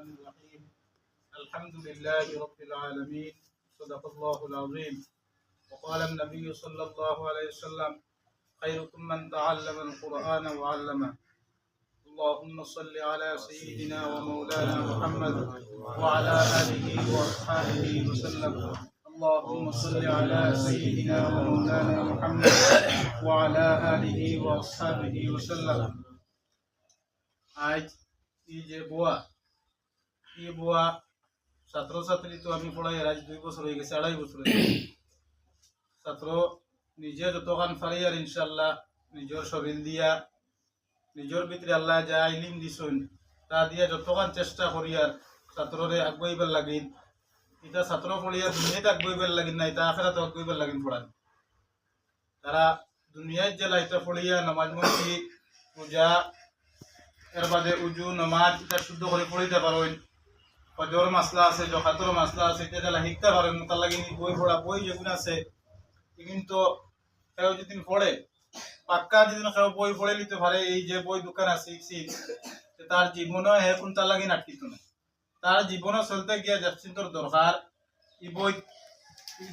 الرحمن الرحيم الحمد لله رب العالمين صدق الله العظيم وقال النبي صلى الله عليه وسلم خيركم من تعلم القرآن وعلمه اللهم صل على سيدنا ومولانا محمد وعلى آله وأصحابه وسلم اللهم صل على سيدنا ومولانا محمد وعلى آله وأصحابه وسلم আজ এই যে বুয়া ছাত্রছাত্রী তো আমি পড়াই আজ 2 বছর হয়ে গেছে, 2.5 বছর হয়ে গেছে। ছাত্র নিজে যতক্ষণ পারি আর ইনশাল্লাহ নিজের শরীর দিয়া নিজের ভিতরে আল্লাহ যা ইলিম দিছেন তা দিয়া যতক্ষণ চেষ্টা করি আর ছাত্ররে আগুয়াইবার লাগিন। এটা ছাত্র পড়িয়া দুনিয়াতে আগুয়াইবার লাগিন না, এটা আখেরাতে আগুয়াইবার লাগিন পড়ান। তারা দুনিয়ায় যে লাইটা পড়িয়া নামাজ মসজিদ পূজা এর বাদে উজু নামাজ এটা শুদ্ধ করে পড়িতে পারেন। ফজর মাসলা আছে, জকাতর মাসলা আছে, এটা শিখতে পারেন। তার লাগে বই পড়া বই যেগুলো আছে কিন্তু কেউ যদি পড়ে পাক্কা যদি কেউ বই পড়ে নিতে পারে, এই যে বই দোকান আছে তার জীবনও এখন তার লাগে আটকিত না। তার জীবনে চলতে গিয়ে জ্যাকসিন তোর দরকার, এই বই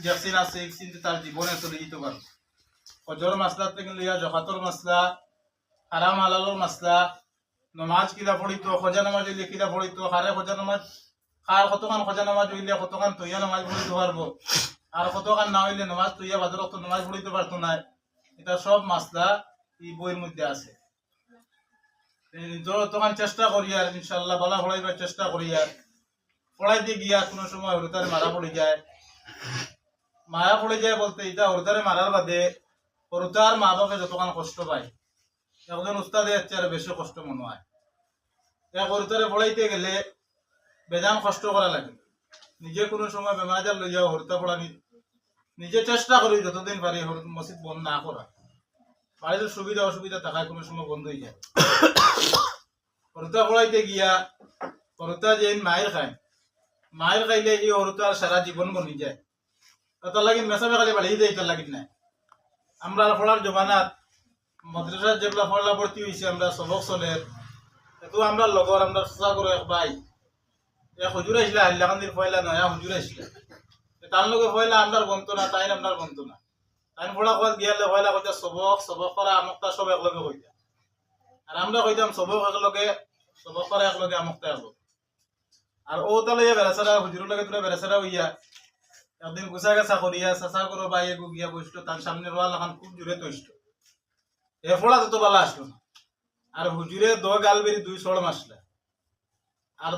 জ্যাকসিন আছে কিন্তু তার জীবনে চলে যেতে পারে। ফজর মাসলা থেকে লইয়া জকাতর মাসলা, হারাম হালালর মাসলা, নমাজ কিলা পড়িত, খোঁজা নামাজ হইলে কিলা পড়িত, হারে খোঁজা নামাজ খার কতখান খোঁজা নামাজ হইলে কতখান তৈয়া নামাজ পড়িতে পারবো, আর কতখান না হইলে নামাজ তৈয়া বাজার অত নামাজ পড়িতে পারতো না। এটা সব মাসলা এই বইয়ের মধ্যে আছে। যতখান চেষ্টা করি আর ইনশাল্লাহ বলা পড়াইবার চেষ্টা করি আর পড়াইতে গিয়া কোনো সময় হরতারে মারা পড়ে যায়। মারা পড়ে যায় বলতে এটা হরতারে মারার বাদে হরতার মা বাপে যতখান কষ্ট পায়, একজন উস্তাদে যাচ্ছে আর বেশি কষ্ট মনে হয়। এক হরতারে পড়াইতে গেলে বেজান কষ্ট করা লাগে। নিজে কোনো সময় বেমার আজার লই যাও হরতা পড়া নিজে চেষ্টা করি যতদিন পারি মসজিদ বন্ধ না করা। বাড়িতে সুবিধা অসুবিধা থাকায় কোনো সময় বন্ধ হয়ে যায়। হরতা পড়াইতে গিয়া হরতা যে মায়ের খায়, মায়ের খাইলে এই হরতা সারা জীবন বনি যায়। তার লাগি মেসামে খালি বাড়িয়ে দেয়, তার লাগি নাই। আমরা পড়ার জমানাত মাদ্রাসার যেগুলা পড়লা ভর্তি হয়েছে আমরা সবক চলের তো আমরা লগর আমরা চেষ্টা করো এক ভাই এক হুজুর আসলে হাইলাকান্দির পয়লা নয়া হুজুর আসলে তার লগে পয়লা আমরা বনতো না, তাই আমরা বনতো না। তাই পড়া কত গিয়ালে পয়লা কইতা সবক করা আমকটা সব একলগে কইতা, আর আমরা কইতাম সবক একলগে সবক করা একলগে আমকটা একলগে। আর ও তালে বেড়াছাড়া হুজুরের লগে তোরা বেড়াছাড়া হইয়া একদিন গুছা গেছা করিয়া চাচা করো বা এগু গিয়া বসতো, তার সামনে রোয়াল এখন খুব জোরে তৈষ্ট এ ফোড়া তত বালা আসলো না। আর হুজুরে 2 গাল বেরি 2 সড় মাসলা আর